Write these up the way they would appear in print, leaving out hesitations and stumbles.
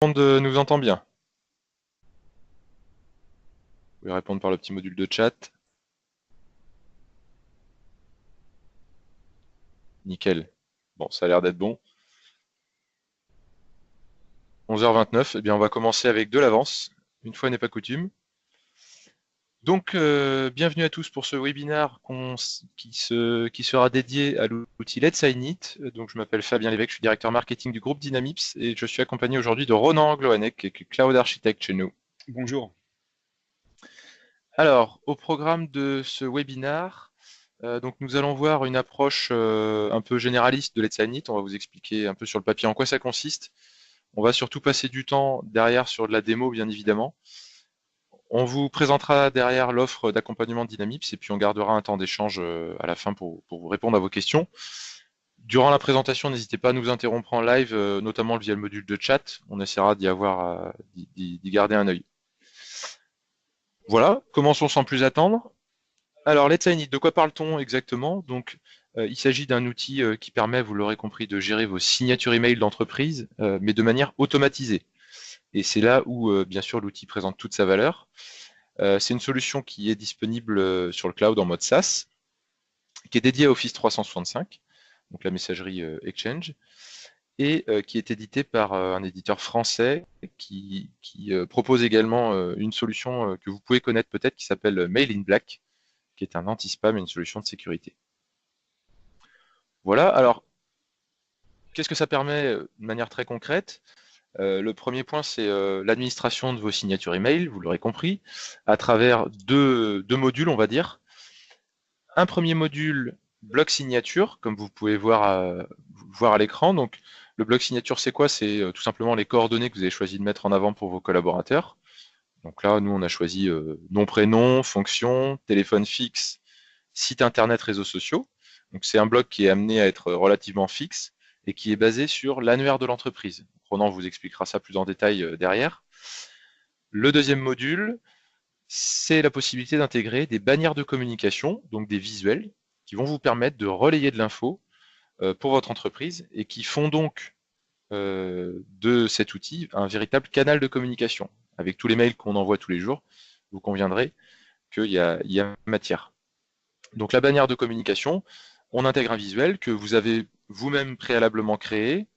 monde nous entend bien. Vous pouvez répondre par le petit module de chat. Nickel. Bon, ça a l'air d'être bon. 11h29, eh bien on va commencer avec de l'avance. Une fois n'est pas coutume. Donc, bienvenue à tous pour ce webinaire qui sera dédié à l'outil Let's Sign It. Donc, je m'appelle Fabien Lévesque, je suis directeur marketing du groupe Dynamips et je suis accompagné aujourd'hui de Ronan Gloanec, qui est Cloud Architect chez nous. Bonjour. Alors, au programme de ce webinaire, donc nous allons voir une approche un peu généraliste de Let's Sign It. On va vous expliquer un peu sur le papier en quoi ça consiste. On va surtout passer du temps derrière sur de la démo, bien évidemment. On vous présentera derrière l'offre d'accompagnement de Dynamips et puis on gardera un temps d'échange à la fin pour vous répondre à vos questions. Durant la présentation, n'hésitez pas à nous interrompre en live, notamment via le module de chat. On essaiera d'y garder un œil. Voilà, commençons sans plus attendre. Alors, Let's Sign It, de quoi parle-t-on exactement? Donc, il s'agit d'un outil qui permet, vous l'aurez compris, de gérer vos signatures email d'entreprise, mais de manière automatisée. Et c'est là où, bien sûr, l'outil présente toute sa valeur. C'est une solution qui est disponible sur le cloud en mode SaaS, qui est dédiée à Office 365, donc la messagerie Exchange, et qui est édité par un éditeur français qui propose également une solution que vous pouvez connaître peut-être qui s'appelle Mail in Black, qui est un anti-spam et une solution de sécurité. Voilà, alors qu'est-ce que ça permet de manière très concrète? Le premier point, c'est l'administration de vos signatures email, vous l'aurez compris, à travers deux modules, on va dire. Un premier module, bloc signature, comme vous pouvez voir à l'écran. Donc, le bloc signature, c'est quoi? C'est tout simplement les coordonnées que vous avez choisi de mettre en avant pour vos collaborateurs. Donc là, nous, on a choisi nom, prénom, fonction, téléphone fixe, site internet, réseaux sociaux. Donc, c'est un bloc qui est amené à être relativement fixe et qui est basé sur l'annuaire de l'entreprise. Ronan vous expliquera ça plus en détail derrière. Le deuxième module, c'est la possibilité d'intégrer des bannières de communication, donc des visuels, qui vont vous permettre de relayer de l'info pour votre entreprise et qui font donc de cet outil un véritable canal de communication. Avec tous les mails qu'on envoie tous les jours, vous conviendrez qu'il y a matière. Donc la bannière de communication, on intègre un visuel que vous avez vous-même préalablement créé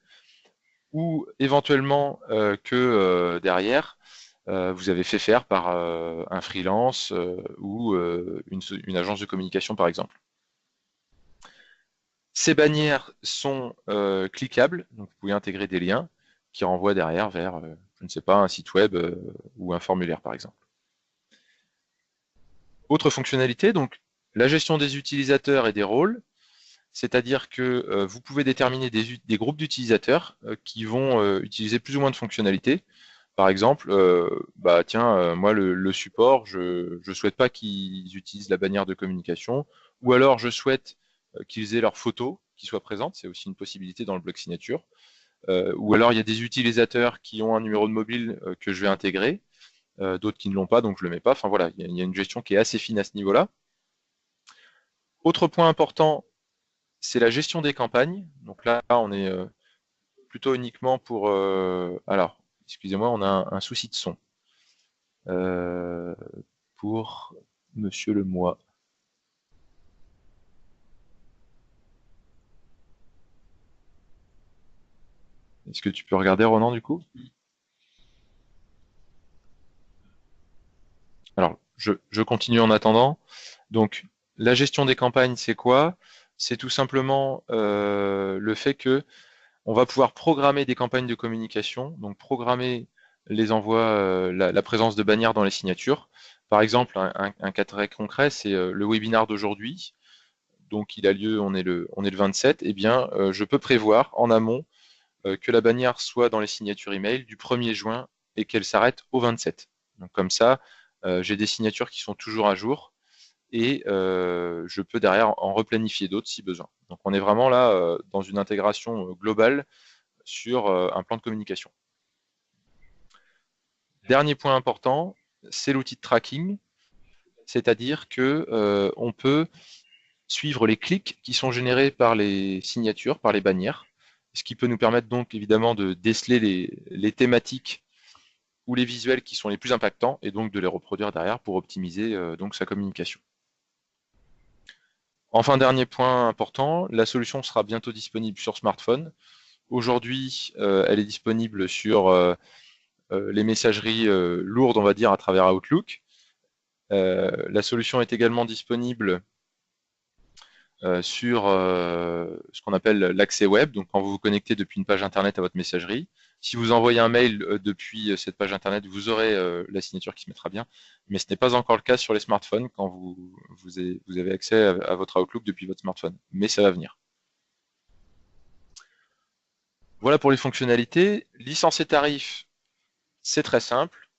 ou éventuellement que derrière, vous avez fait faire par un freelance ou une agence de communication par exemple. Ces bannières sont cliquables, donc vous pouvez intégrer des liens qui renvoient derrière vers, je ne sais pas, un site web ou un formulaire par exemple. Autre fonctionnalité, donc la gestion des utilisateurs et des rôles, c'est-à-dire que vous pouvez déterminer des groupes d'utilisateurs qui vont utiliser plus ou moins de fonctionnalités. Par exemple, moi le support, je ne souhaite pas qu'ils utilisent la bannière de communication, ou alors je souhaite qu'ils aient leurs photos qui soient présentes, c'est aussi une possibilité dans le bloc signature. Ou alors il y a des utilisateurs qui ont un numéro de mobile que je vais intégrer, d'autres qui ne l'ont pas, donc je le mets pas. Enfin voilà, il y a une gestion qui est assez fine à ce niveau-là. Autre point important, c'est la gestion des campagnes. Donc là, on est plutôt uniquement pour... alors, excusez-moi, on a un souci de son. Pour Monsieur Lemoy. Est-ce que tu peux regarder Ronan du coup? Alors, je continue en attendant. Donc, la gestion des campagnes, c'est quoi? C'est tout simplement le fait que on va pouvoir programmer des campagnes de communication, donc programmer les envois, la présence de bannières dans les signatures. Par exemple, un cas très concret, c'est le webinaire d'aujourd'hui. Donc, il a lieu, on est le 27. Eh bien, je peux prévoir en amont que la bannière soit dans les signatures email du 1er juin et qu'elle s'arrête au 27. Donc comme ça, j'ai des signatures qui sont toujours à jour et je peux derrière en replanifier d'autres si besoin. Donc on est vraiment là dans une intégration globale sur un plan de communication. Dernier point important, c'est l'outil de tracking, c'est-à-dire que on peut suivre les clics qui sont générés par les signatures, par les bannières, ce qui peut nous permettre donc évidemment de déceler les thématiques ou les visuels qui sont les plus impactants et donc de les reproduire derrière pour optimiser donc sa communication. Enfin, dernier point important, la solution sera bientôt disponible sur smartphone. Aujourd'hui, elle est disponible sur les messageries lourdes, on va dire, à travers Outlook. La solution est également disponible sur ce qu'on appelle l'accès web, donc quand vous vous connectez depuis une page internet à votre messagerie. Si vous envoyez un mail depuis cette page internet, vous aurez la signature qui se mettra bien, mais ce n'est pas encore le cas sur les smartphones quand vous avez accès à votre Outlook depuis votre smartphone, mais ça va venir. Voilà pour les fonctionnalités. Licence et tarifs, c'est très simple.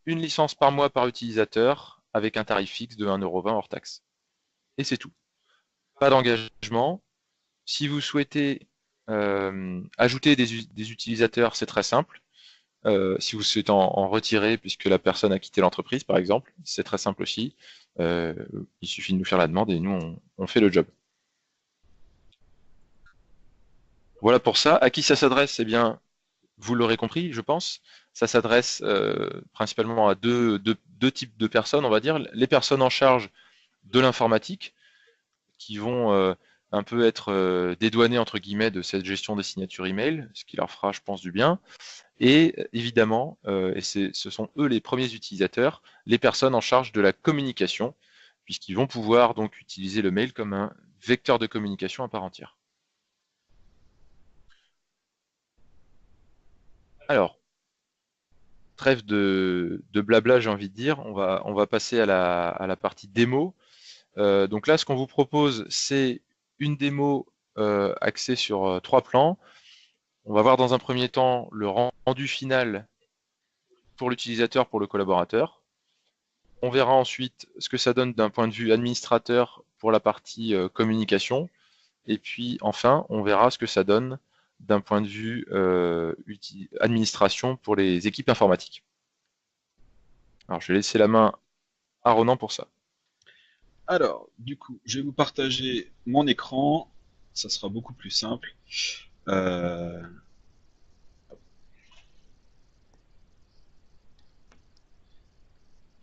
Une licence par mois par utilisateur avec un tarif fixe de 1,20 € hors taxe. Et c'est tout. Pas d'engagement. Si vous souhaitez ajouter des utilisateurs, c'est très simple. Si vous souhaitez en retirer, puisque la personne a quitté l'entreprise, par exemple, c'est très simple aussi. Il suffit de nous faire la demande et nous, on fait le job. Voilà pour ça. À qui ça s'adresse? Eh bien, vous l'aurez compris, je pense. Ça s'adresse principalement à deux types de personnes, on va dire. Les personnes en charge de l'informatique, qui vont un peu être dédouanés entre guillemets de cette gestion des signatures email, ce qui leur fera, je pense, du bien. Et évidemment, et ce sont eux les premiers utilisateurs, les personnes en charge de la communication, puisqu'ils vont pouvoir donc utiliser le mail comme un vecteur de communication à part entière. Alors, trêve de blabla, j'ai envie de dire, on va passer à la partie démo. Donc là, ce qu'on vous propose, c'est une démo axée sur 3 plans. On va voir dans un premier temps le rendu final pour l'utilisateur, pour le collaborateur. On verra ensuite ce que ça donne d'un point de vue administrateur pour la partie communication. Et puis enfin, on verra ce que ça donne d'un point de vue administration pour les équipes informatiques. Alors, je vais laisser la main à Ronan pour ça. Alors, du coup, je vais vous partager mon écran. Ça sera beaucoup plus simple. Euh,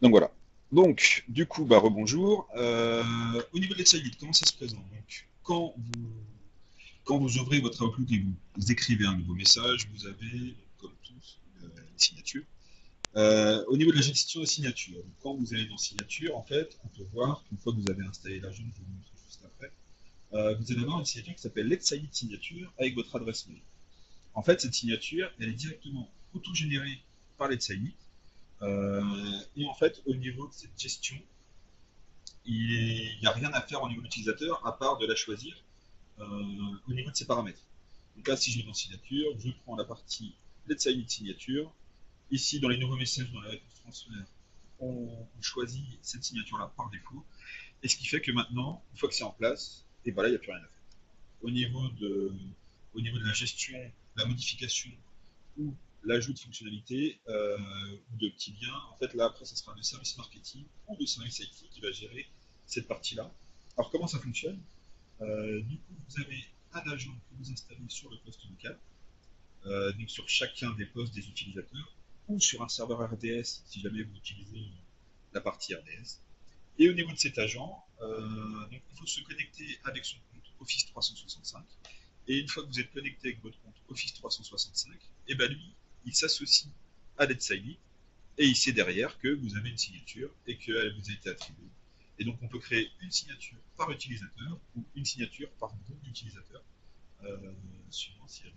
donc voilà. Donc, du coup, bah, rebonjour. Au niveau de l'Excel, comment ça se présente? Donc, quand vous ouvrez votre Outlook et vous écrivez un nouveau message, vous avez, comme tous, une signature. Au niveau de la gestion des signatures, donc, quand vous allez dans signature, en fait, on peut voir qu'une fois que vous avez installé l'agent, je vous montre juste après, vous allez avoir une signature qui s'appelle Let's Sign It Signature avec votre adresse mail. En fait, cette signature, elle est directement auto-générée par Let's Sign It. Et en fait, au niveau de cette gestion, il n'y a rien à faire au niveau de l'utilisateur à part de la choisir au niveau de ses paramètres. Donc là, si je vais dans signature, je prends la partie Let's Sign It Signature. Ici, dans les nouveaux messages, dans la réponse transfert, on choisit cette signature-là par défaut. Et ce qui fait que maintenant, une fois que c'est en place, et ben là, il n'y a plus rien à faire. Au niveau de la gestion, la modification ou l'ajout de fonctionnalités ou de petits liens, en fait, là, après, ça sera le service marketing ou le service IT qui va gérer cette partie-là. Alors, comment ça fonctionne? Du coup, vous avez un agent que vous installez sur le poste local, donc sur chacun des postes des utilisateurs, ou sur un serveur RDS si jamais vous utilisez la partie RDS. Et au niveau de cet agent, donc il faut se connecter avec son compte Office 365. Et une fois que vous êtes connecté avec votre compte Office 365, et ben lui, il s'associe à Let's Sign It et il sait derrière que vous avez une signature et qu'elle vous a été attribuée. Et donc on peut créer une signature par utilisateur ou une signature par groupe d'utilisateurs, suivant s'il y a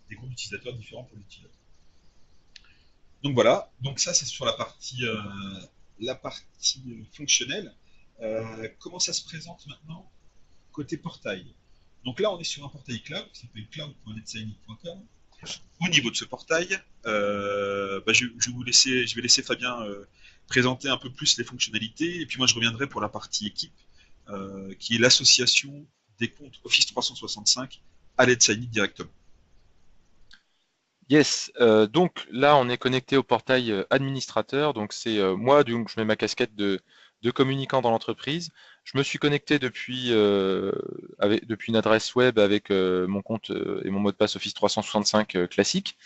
des groupes d'utilisateurs différents pour l'utilisateur. Donc voilà, donc ça c'est sur la partie fonctionnelle. Comment ça se présente maintenant côté portail? Donc là on est sur un portail cloud qui s'appelle cloud.letsign.com. Au niveau de ce portail, je vais laisser Fabien présenter un peu plus les fonctionnalités et puis moi je reviendrai pour la partie équipe qui est l'association des comptes Office 365 à Let's Sign It directement. Yes, donc là on est connecté au portail administrateur, donc c'est moi, donc je mets ma casquette de de communicants dans l'entreprise. Je me suis connecté depuis une adresse web avec mon compte et mon mot de passe Office 365 classique.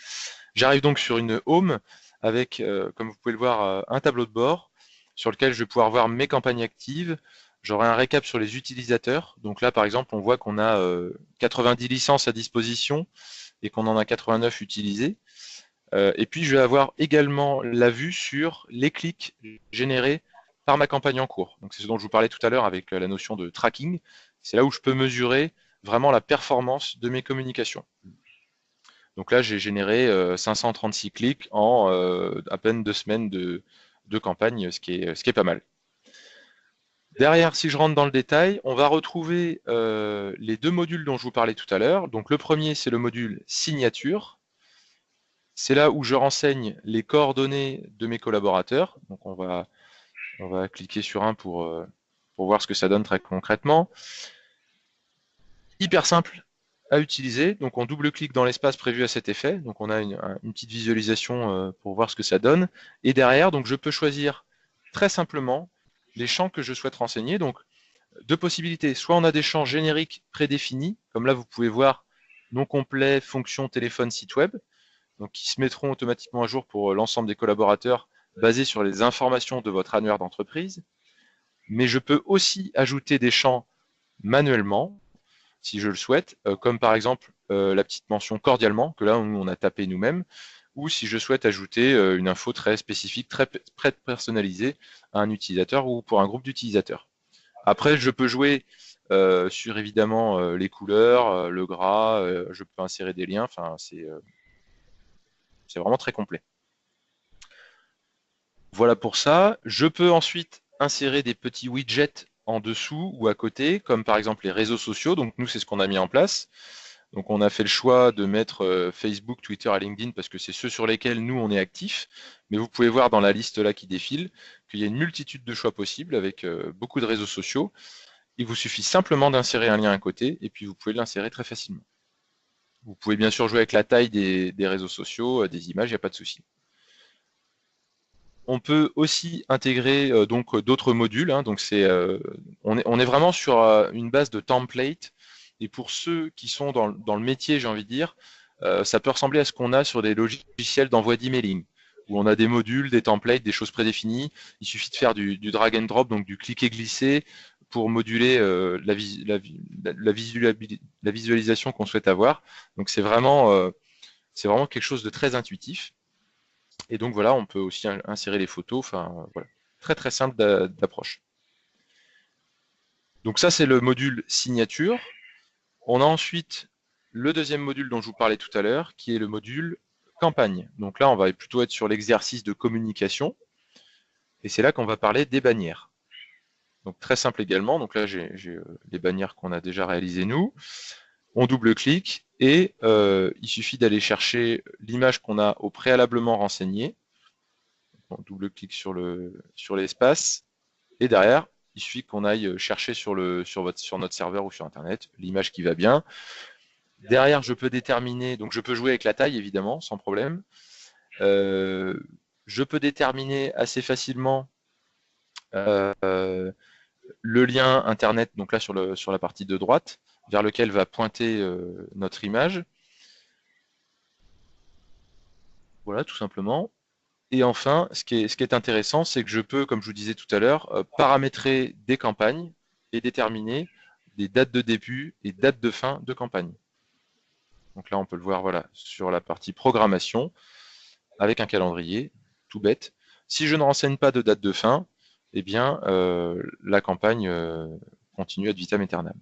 J'arrive donc sur une home avec, comme vous pouvez le voir, un tableau de bord sur lequel je vais pouvoir voir mes campagnes actives. J'aurai un récap sur les utilisateurs. Donc là, par exemple, on voit qu'on a 90 licences à disposition et qu'on en a 89 utilisées. Et puis, je vais avoir également la vue sur les clics générés par ma campagne en cours. Donc, c'est ce dont je vous parlais tout à l'heure avec la notion de tracking. C'est là où je peux mesurer vraiment la performance de mes communications. Donc là, j'ai généré 536 clics en à peine 2 semaines de campagne, ce qui est pas mal. Derrière, si je rentre dans le détail, on va retrouver les deux modules dont je vous parlais tout à l'heure. Donc le premier, c'est le module signature. C'est là où je renseigne les coordonnées de mes collaborateurs. Donc on va cliquer sur un pour voir ce que ça donne très concrètement. Hyper simple à utiliser. Donc on double-clique dans l'espace prévu à cet effet. Donc on a une petite visualisation pour voir ce que ça donne. Et derrière, donc je peux choisir très simplement les champs que je souhaite renseigner. Donc deux possibilités. Soit on a des champs génériques prédéfinis, comme là vous pouvez voir nom complet, fonction, téléphone, site web, donc qui se mettront automatiquement à jour pour l'ensemble des collaborateurs basés sur les informations de votre annuaire d'entreprise. Mais je peux aussi ajouter des champs manuellement, si je le souhaite, comme par exemple la petite mention cordialement, que là on a tapé nous-mêmes, ou si je souhaite ajouter une info très spécifique, très personnalisée à un utilisateur ou pour un groupe d'utilisateurs. Après, je peux jouer sur évidemment les couleurs, le gras, je peux insérer des liens, enfin c'est vraiment très complet. Voilà pour ça. Je peux ensuite insérer des petits widgets en dessous ou à côté, comme par exemple les réseaux sociaux. Donc nous, c'est ce qu'on a mis en place. Donc on a fait le choix de mettre Facebook, Twitter et LinkedIn parce que c'est ceux sur lesquels nous on est actifs. Mais vous pouvez voir dans la liste là qui défile qu'il y a une multitude de choix possibles avec beaucoup de réseaux sociaux. Il vous suffit simplement d'insérer un lien à côté et puis vous pouvez l'insérer très facilement. Vous pouvez bien sûr jouer avec la taille des réseaux sociaux, des images, il n'y a pas de souci. On peut aussi intégrer donc d'autres modules. Hein, donc on est vraiment sur une base de template. Et pour ceux qui sont dans le métier, j'ai envie de dire, ça peut ressembler à ce qu'on a sur des logiciels d'envoi d'emailing, où on a des modules, des templates, des choses prédéfinies. Il suffit de faire du drag and drop, donc du cliquer-glisser, pour moduler la visualisation qu'on souhaite avoir. Donc c'est vraiment quelque chose de très intuitif. Et donc voilà, on peut aussi insérer les photos. Enfin voilà, très très simple d'approche. Donc ça c'est le module signature. On a ensuite le deuxième module dont je vous parlais tout à l'heure, qui est le module campagne. Donc là, on va plutôt être sur l'exercice de communication. Et c'est là qu'on va parler des bannières. Donc très simple également. Donc là, j'ai les bannières qu'on a déjà réalisées nous. On double-clique et il suffit d'aller chercher l'image qu'on a au préalablement renseignée. On double-clique sur l'espace et derrière, il suffit qu'on aille chercher sur notre serveur ou sur Internet l'image qui va bien. Derrière, je peux déterminer, donc je peux jouer avec la taille évidemment, sans problème. Je peux déterminer assez facilement le lien Internet, donc là sur la partie de droite, vers lequel va pointer notre image. Voilà, tout simplement. Et enfin, ce qui est intéressant, c'est que je peux, comme je vous disais tout à l'heure, paramétrer des campagnes et déterminer des dates de début et dates de fin de campagne. Donc là, on peut le voir voilà, sur la partie programmation, avec un calendrier, tout bête. Si je ne renseigne pas de date de fin, eh bien, la campagne continue ad vitam aeternam.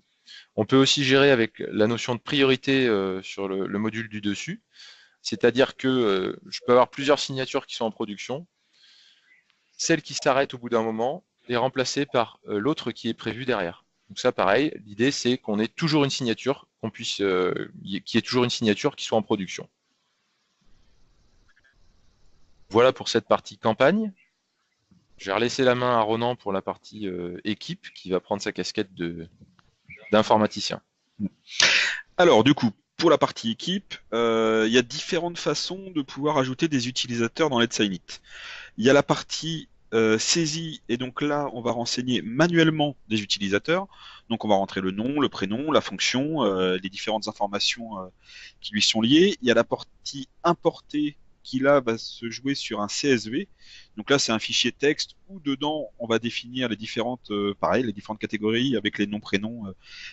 On peut aussi gérer avec la notion de priorité sur le module du dessus. C'est-à-dire que je peux avoir plusieurs signatures qui sont en production. Celle qui s'arrête au bout d'un moment est remplacée par l'autre qui est prévue derrière. Donc ça, pareil, l'idée c'est qu'on ait toujours une signature, qu'il y ait toujours une signature qui soit en production. Voilà pour cette partie campagne. Je vais relaisser la main à Ronan pour la partie équipe, qui va prendre sa casquette d'informaticien. Alors, du coup, pour la partie équipe, il y a différentes façons de pouvoir ajouter des utilisateurs dans Let's Sign It. Il y a la partie saisie, et donc là, on va renseigner manuellement des utilisateurs. Donc on va rentrer le nom, le prénom, la fonction, les différentes informations qui lui sont liées. Il y a la partie importée qui là va se jouer sur un CSV. Donc là, c'est un fichier texte où dedans, on va définir les différentes, pareil, les différentes catégories avec les noms, prénoms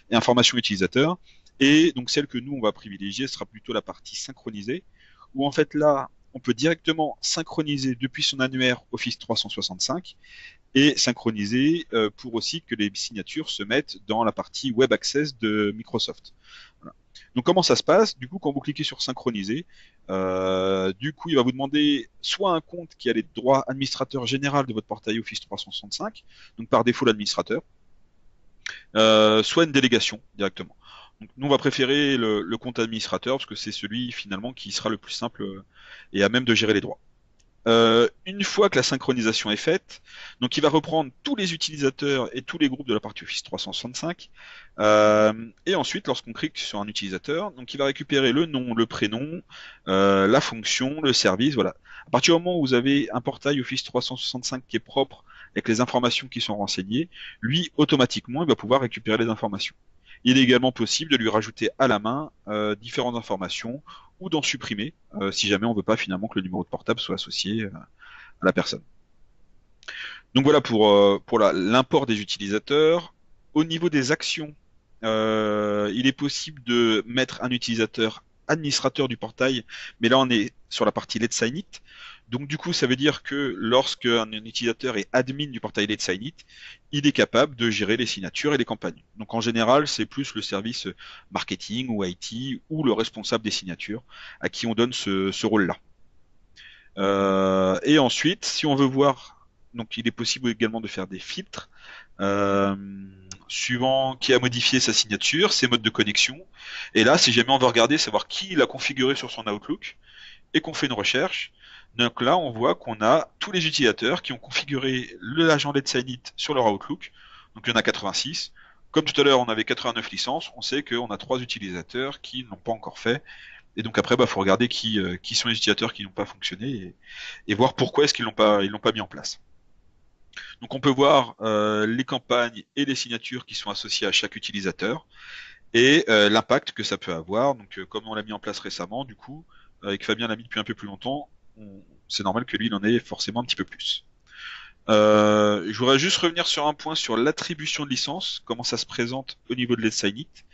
et informations utilisateurs. Et donc celle que nous, on va privilégier sera plutôt la partie synchronisée, où en fait là, on peut directement synchroniser depuis son annuaire Office 365 et synchroniser pour aussi que les signatures se mettent dans la partie Web Access de Microsoft. Voilà. Donc comment ça se passe? Du coup, quand vous cliquez sur synchroniser, du coup, il va vous demander soit un compte qui a les droits administrateur général de votre portail Office 365, donc par défaut l'administrateur, soit une délégation directement. Donc, nous, on va préférer le compte administrateur parce que c'est celui finalement qui sera le plus simple et à même de gérer les droits. Une fois que la synchronisation est faite, donc il va reprendre tous les utilisateurs et tous les groupes de la partie Office 365. Et ensuite, lorsqu'on clique sur un utilisateur, donc il va récupérer le nom, le prénom, la fonction, le service, voilà. À partir du moment où vous avez un portail Office 365 qui est propre avec les informations qui sont renseignées, lui, automatiquement, il va pouvoir récupérer les informations. Il est également possible de lui rajouter à la main différentes informations ou d'en supprimer si jamais on veut pas finalement que le numéro de portable soit associé à la personne. Donc voilà pour l'import des utilisateurs. Au niveau des actions, il est possible de mettre un utilisateur administrateur du portail, mais là on est sur la partie Let's Sign It. Donc du coup, ça veut dire que lorsque un utilisateur est admin du portail Let's Sign It, il est capable de gérer les signatures et les campagnes. Donc en général, c'est plus le service marketing ou IT ou le responsable des signatures à qui on donne ce rôle-là. Et ensuite, si on veut voir, donc il est possible également de faire des filtres euh, suivant qui a modifié sa signature, ses modes de connexion. Et là, si jamais on veut regarder, savoir qui l'a configuré sur son Outlook et qu'on fait une recherche, donc là, on voit qu'on a tous les utilisateurs qui ont configuré l'agent Let's Sign It sur leur Outlook. Donc il y en a 86. Comme tout à l'heure, on avait 89 licences. On sait qu'on a 3 utilisateurs qui n'ont pas encore fait. Et donc après, faut regarder qui sont les utilisateurs qui n'ont pas fonctionné et voir pourquoi est-ce qu'ils l'ont pas mis en place. Donc on peut voir les campagnes et les signatures qui sont associées à chaque utilisateur et l'impact que ça peut avoir. Donc comme on l'a mis en place récemment, du coup, et que Fabien l'a mis depuis un peu plus longtemps, c'est normal que lui il en ait forcément un petit peu plus. Je voudrais juste revenir sur un point sur l'attribution de licence, comment ça se présente au niveau de Let's Sign It.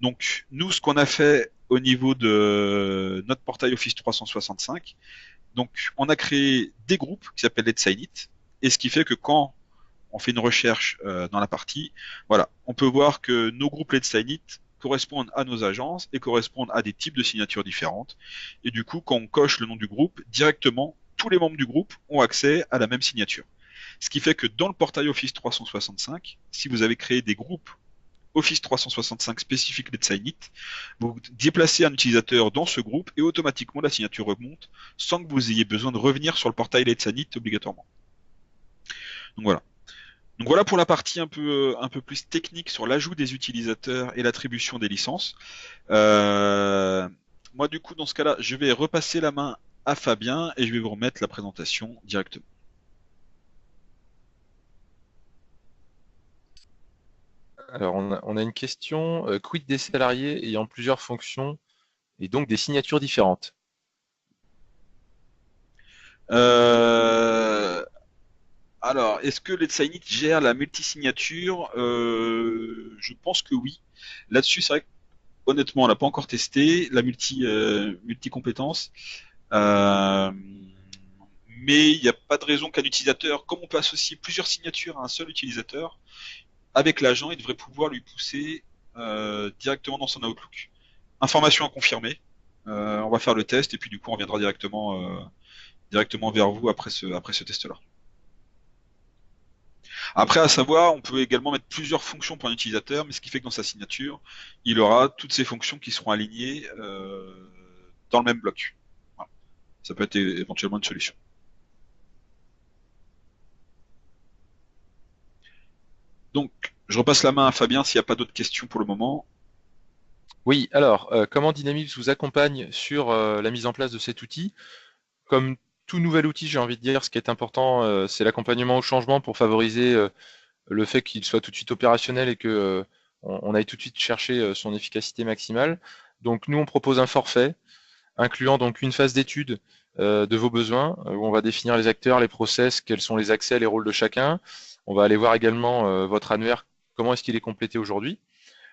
Donc nous, ce qu'on a fait au niveau de notre portail Office 365, donc on a créé des groupes qui s'appellent Let's Sign It, et ce qui fait que quand on fait une recherche dans la partie, voilà, on peut voir que nos groupes Let's Sign It correspondent à nos agences et correspondent à des types de signatures différentes. Et du coup, quand on coche le nom du groupe, directement, tous les membres du groupe ont accès à la même signature. Ce qui fait que dans le portail Office 365, si vous avez créé des groupes Office 365 spécifiques Let's Sign It, vous déplacez un utilisateur dans ce groupe et automatiquement la signature remonte sans que vous ayez besoin de revenir sur le portail Let's Sign It obligatoirement. Donc voilà. Donc voilà pour la partie un peu plus technique sur l'ajout des utilisateurs et l'attribution des licences. Moi du coup dans ce cas-là, je vais repasser la main à Fabien et je vais vous remettre la présentation directement. Alors, on a une question. Quid des salariés ayant plusieurs fonctions et donc des signatures différentes? Alors, est-ce que Let's Sign It gère la multisignature? Je pense que oui. Là-dessus, c'est vrai que honnêtement, on l'a pas encore testé, la multi-compétence. Euh, mais il n'y a pas de raison qu'un utilisateur, comme on peut associer plusieurs signatures à un seul utilisateur, avec l'agent, il devrait pouvoir lui pousser directement dans son Outlook. Information à confirmer. On va faire le test et puis du coup on reviendra directement vers vous après ce test-là. Après, à savoir, on peut également mettre plusieurs fonctions pour un utilisateur, mais ce qui fait que dans sa signature, il aura toutes ces fonctions qui seront alignées dans le même bloc. Voilà. Ça peut être éventuellement une solution. Donc, je repasse la main à Fabien s'il n'y a pas d'autres questions pour le moment. Oui, alors, comment Dynamics vous accompagne sur la mise en place de cet outil? Comme tout nouvel outil, j'ai envie de dire, ce qui est important, c'est l'accompagnement au changement pour favoriser le fait qu'il soit tout de suite opérationnel et que on aille tout de suite chercher son efficacité maximale. Donc nous, on propose un forfait incluant donc une phase d'étude de vos besoins, où on va définir les acteurs, les process, quels sont les accès, les rôles de chacun. On va aller voir également votre annuaire, comment est-ce qu'il est complété aujourd'hui.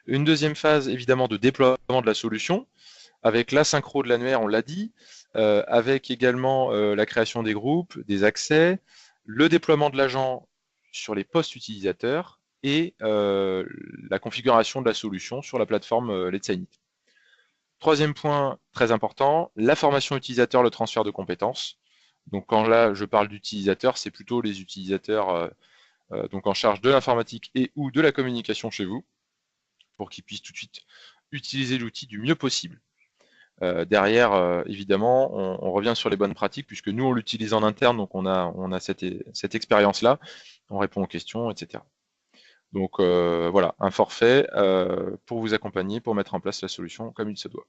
Une deuxième phase, évidemment, de déploiement de la solution, avec la synchro de l'annuaire, on l'a dit, avec également la création des groupes, des accès, le déploiement de l'agent sur les postes utilisateurs et la configuration de la solution sur la plateforme Let's Sign It. Troisième point très important, la formation utilisateur, le transfert de compétences. Donc quand là je parle d'utilisateurs, c'est plutôt les utilisateurs donc en charge de l'informatique et ou de la communication chez vous, pour qu'ils puissent tout de suite utiliser l'outil du mieux possible. Derrière, évidemment, on revient sur les bonnes pratiques, puisque nous on l'utilise en interne, donc on a cette expérience-là, on répond aux questions, etc. Donc voilà, un forfait pour vous accompagner, pour mettre en place la solution comme il se doit.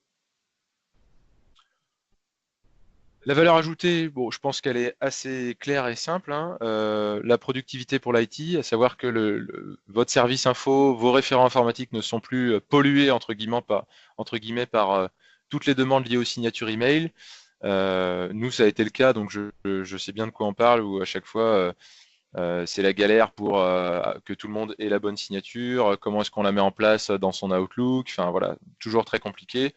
La valeur ajoutée, bon, je pense qu'elle est assez claire et simple, hein. La productivité pour l'IT, à savoir que votre service info, vos référents informatiques ne sont plus pollués entre guillemets par toutes les demandes liées aux signatures email. Nous, ça a été le cas, donc je sais bien de quoi on parle, où à chaque fois c'est la galère pour que tout le monde ait la bonne signature, comment est-ce qu'on la met en place dans son Outlook, enfin voilà, toujours très compliqué.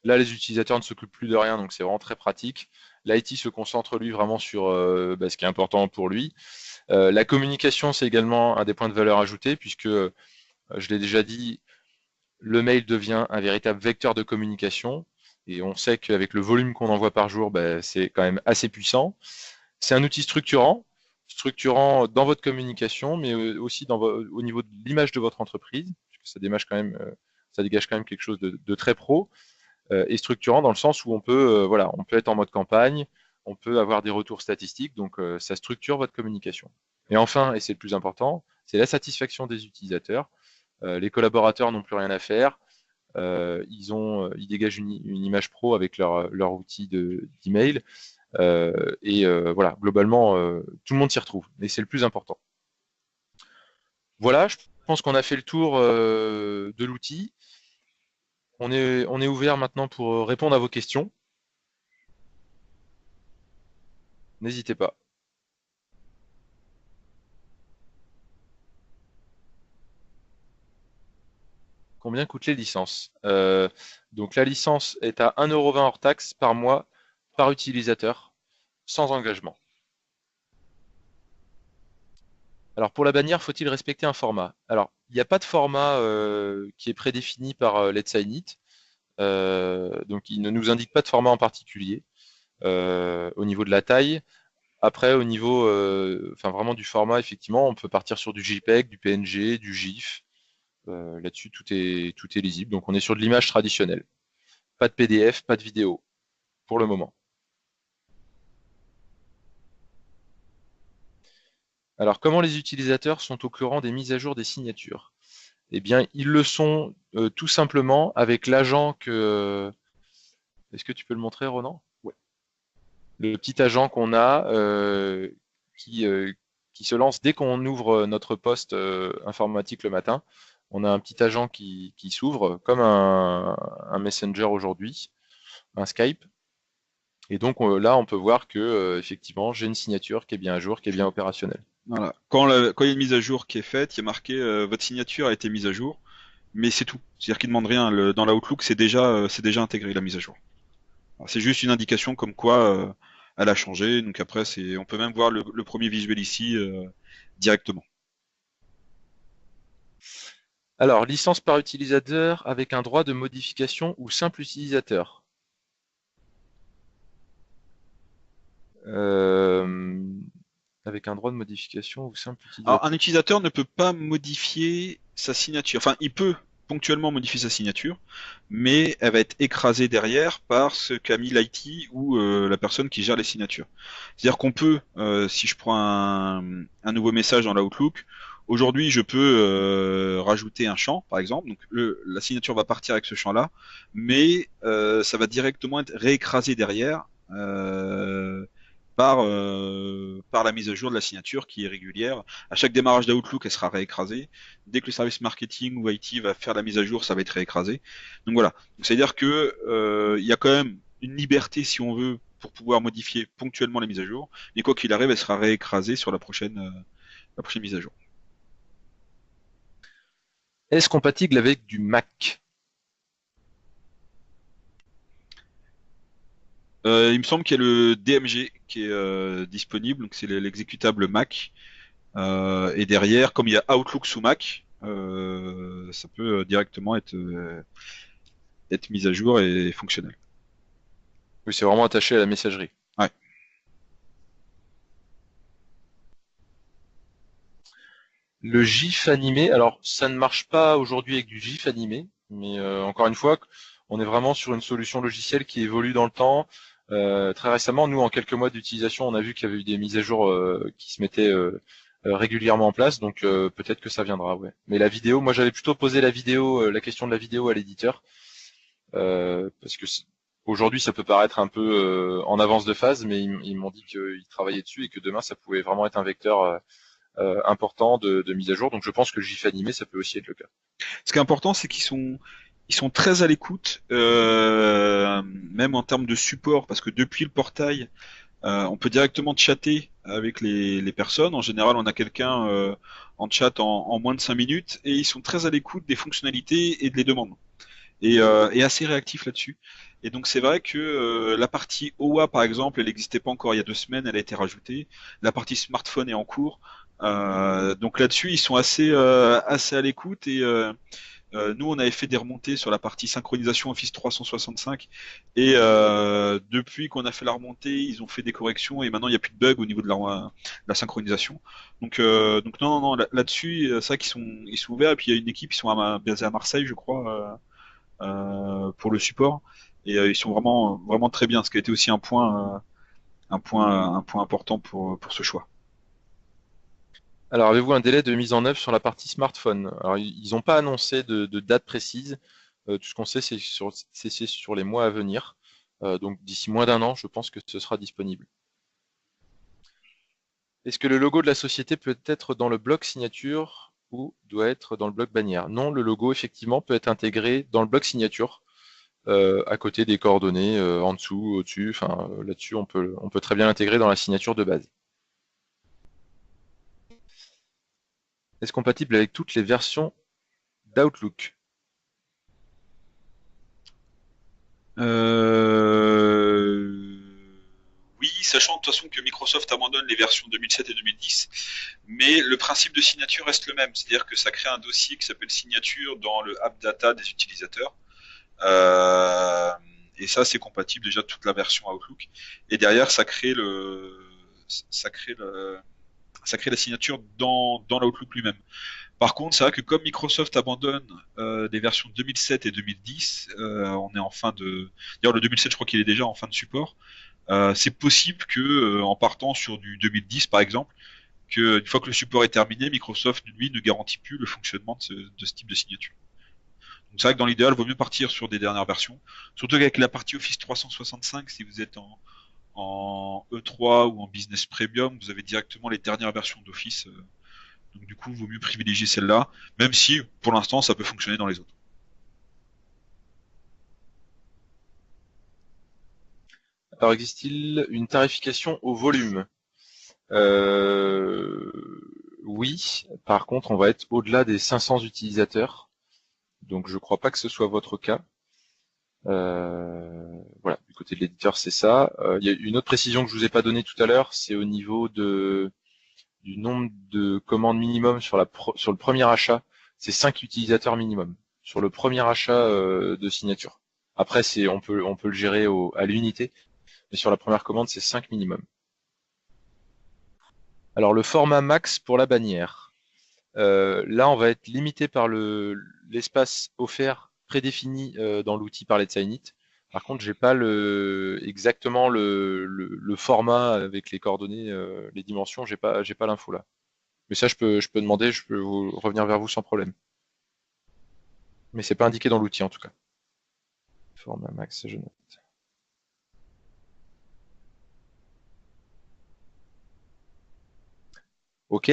Là, les utilisateurs ne s'occupent plus de rien, donc c'est vraiment très pratique. L'IT se concentre lui vraiment sur ce qui est important pour lui. La communication, c'est également un des points de valeur ajoutés, puisque je l'ai déjà dit, le mail devient un véritable vecteur de communication, et on sait qu'avec le volume qu'on envoie par jour, c'est quand même assez puissant. C'est un outil structurant dans votre communication, mais aussi au niveau de l'image de votre entreprise, puisque ça dégage quand même quelque chose de très pro, et structurant dans le sens où on peut être en mode campagne, on peut avoir des retours statistiques, donc ça structure votre communication. Et enfin, et c'est le plus important, c'est la satisfaction des utilisateurs. Les collaborateurs n'ont plus rien à faire. Ils dégagent une image pro avec leur outil d'email. Voilà, globalement, tout le monde s'y retrouve. Et c'est le plus important. Voilà, je pense qu'on a fait le tour de l'outil. On est ouvert maintenant pour répondre à vos questions. N'hésitez pas. Combien coûtent les licences? Donc la licence est à 1,20 € hors taxe par mois par utilisateur, sans engagement. Alors pour la bannière, faut-il respecter un format? Alors, il n'y a pas de format qui est prédéfini par Let's Sign It. Donc il ne nous indique pas de format en particulier au niveau de la taille. Après, au niveau vraiment du format, effectivement, on peut partir sur du JPEG, du PNG, du GIF. Là-dessus, tout est lisible. Donc on est sur de l'image traditionnelle. Pas de PDF, pas de vidéo, pour le moment. Alors, comment les utilisateurs sont au courant des mises à jour des signatures? Eh bien, ils le sont tout simplement avec l'agent que... Est-ce que tu peux le montrer, Ronan? Ouais. Le petit agent qu'on a qui se lance dès qu'on ouvre notre poste informatique le matin. On a un petit agent qui s'ouvre comme un Messenger aujourd'hui, un Skype. Et donc là, on peut voir que effectivement, j'ai une signature qui est bien à jour, qui est bien opérationnelle. Voilà. Quand il y a une mise à jour qui est faite, il y a marqué votre signature a été mise à jour, mais c'est tout. C'est-à-dire qu'il ne demande rien. Dans la Outlook, c'est déjà intégré la mise à jour. C'est juste une indication comme quoi elle a changé. Donc après, on peut même voir le premier visuel ici directement. Alors, licence par utilisateur avec un droit de modification ou simple utilisateur. Avec un droit de modification ou simple utilisateur. Alors, un utilisateur ne peut pas modifier sa signature. Enfin, il peut ponctuellement modifier sa signature, mais elle va être écrasée derrière par ce qu'a mis l'IT ou la personne qui gère les signatures. C'est-à-dire qu'on peut, si je prends un nouveau message dans l'Outlook, aujourd'hui je peux rajouter un champ, par exemple, donc la signature va partir avec ce champ-là, mais ça va directement être réécrasé derrière par la mise à jour de la signature qui est régulière. À chaque démarrage d'Outlook, elle sera réécrasée. Dès que le service marketing ou IT va faire la mise à jour, ça va être réécrasé. Donc voilà. C'est-à-dire que il y a quand même une liberté, si on veut, pour pouvoir modifier ponctuellement la mise à jour. Mais quoi qu'il arrive, elle sera réécrasée sur la prochaine mise à jour. Est-ce compatible avec du Mac? Il me semble qu'il y a le DMG qui est disponible, donc c'est l'exécutable Mac. Et derrière, comme il y a Outlook sous Mac, ça peut directement être mis à jour et fonctionnel. Oui, c'est vraiment attaché à la messagerie. Ouais. Le GIF animé, alors ça ne marche pas aujourd'hui avec du GIF animé, mais encore une fois, on est vraiment sur une solution logicielle qui évolue dans le temps. Très récemment, nous, en quelques mois d'utilisation, on a vu qu'il y avait eu des mises à jour qui se mettaient régulièrement en place, donc peut-être que ça viendra, ouais. Mais la vidéo, moi j'avais plutôt posé la vidéo, la question de la vidéo à l'éditeur, parce que aujourd'hui ça peut paraître un peu en avance de phase, mais ils m'ont dit qu'ils travaillaient dessus et que demain ça pouvait vraiment être un vecteur important de mise à jour. Donc je pense que le GIF animé, ça peut aussi être le cas. Ce qui est important, c'est ils sont très à l'écoute, même en termes de support, parce que depuis le portail, on peut directement chatter avec les personnes. En général, on a quelqu'un en chat en moins de 5 minutes, et ils sont très à l'écoute des fonctionnalités et de les demandes. Et assez réactif là-dessus. Et donc c'est vrai que la partie OA par exemple, elle n'existait pas encore il y a 2 semaines, elle a été rajoutée. La partie smartphone est en cours. Donc là-dessus, ils sont assez à l'écoute et nous, on avait fait des remontées sur la partie synchronisation Office 365 et depuis qu'on a fait la remontée, ils ont fait des corrections et maintenant il n'y a plus de bugs au niveau de la synchronisation. Donc non, non, non, là-dessus, c'est vrai ils sont ouverts et puis il y a une équipe, ils sont basés à Marseille, je crois, pour le support et ils sont vraiment très bien, ce qui a été aussi un point important pour ce choix. Alors avez-vous un délai de mise en œuvre sur la partie smartphone? Alors ils n'ont pas annoncé de date précise. Tout ce qu'on sait, c'est sur les mois à venir. Donc d'ici moins d'un an, je pense que ce sera disponible. Est-ce que le logo de la société peut être dans le bloc signature ou doit être dans le bloc bannière? Non, le logo effectivement peut être intégré dans le bloc signature, à côté des coordonnées, en dessous, au-dessus. Enfin, là-dessus, on peut très bien l'intégrer dans la signature de base. Est-ce compatible avec toutes les versions d'Outlook? Euh... Oui, sachant de toute façon que Microsoft abandonne les versions 2007 et 2010, mais le principe de signature reste le même, c'est-à-dire que ça crée un dossier qui s'appelle signature dans le app data des utilisateurs. Euh, et ça, c'est compatible déjà de toute la version Outlook. Et derrière, ça crée ça crée la signature dans l'Outlook lui-même. Par contre, c'est vrai que comme Microsoft abandonne des versions 2007 et 2010, on est en fin de. D'ailleurs, le 2007, je crois qu'il est déjà en fin de support. C'est possible que, en partant sur du 2010 par exemple, que une fois que le support est terminé, Microsoft lui ne garantit plus le fonctionnement de ce type de signature. Donc c'est vrai que dans l'idéal, il vaut mieux partir sur des dernières versions, surtout qu'avec la partie Office 365, si vous êtes en E3 ou en Business Premium, vous avez directement les dernières versions d'Office. Donc du coup, il vaut mieux privilégier celle-là, même si pour l'instant, ça peut fonctionner dans les autres. Alors existe-t-il une tarification au volume? Euh, oui, par contre, on va être au-delà des 500 utilisateurs, donc je ne crois pas que ce soit votre cas. Voilà, du côté de l'éditeur, c'est ça. Il y a une autre précision que je vous ai pas donnée tout à l'heure, c'est au niveau du nombre de commandes minimum sur le premier achat, c'est 5 utilisateurs minimum sur le premier achat de signature. Après, on peut le gérer à l'unité, mais sur la première commande, c'est 5 minimum. Alors le format max pour la bannière. Là, on va être limité par l'espace offert prédéfini dans l'outil par Let's Sign It. Par contre, j'ai pas exactement le format avec les coordonnées, les dimensions, j'ai pas l'info là. Mais ça, je peux demander, je peux revenir vers vous sans problème. Mais c'est pas indiqué dans l'outil en tout cas. Format max, je note. OK.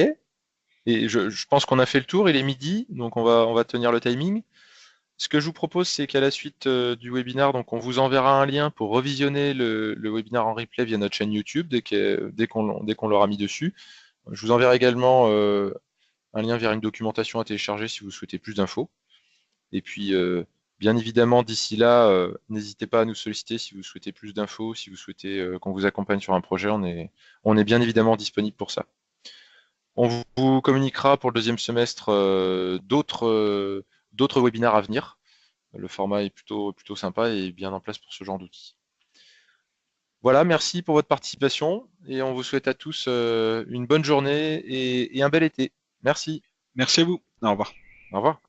Et je pense qu'on a fait le tour, il est midi, donc on va tenir le timing. Ce que je vous propose, c'est qu'à la suite du webinar, donc on vous enverra un lien pour revisionner le webinar en replay via notre chaîne YouTube dès qu'on l'aura mis dessus. Je vous enverrai également un lien vers une documentation à télécharger si vous souhaitez plus d'infos. Et puis, bien évidemment, d'ici là, n'hésitez pas à nous solliciter si vous souhaitez plus d'infos, si vous souhaitez qu'on vous accompagne sur un projet, on est bien évidemment disponible pour ça. On vous communiquera pour le deuxième semestre d'autres webinaires à venir. Le format est plutôt sympa et bien en place pour ce genre d'outils. Voilà, merci pour votre participation et on vous souhaite à tous une bonne journée et un bel été. Merci. Merci à vous. Au revoir. Au revoir.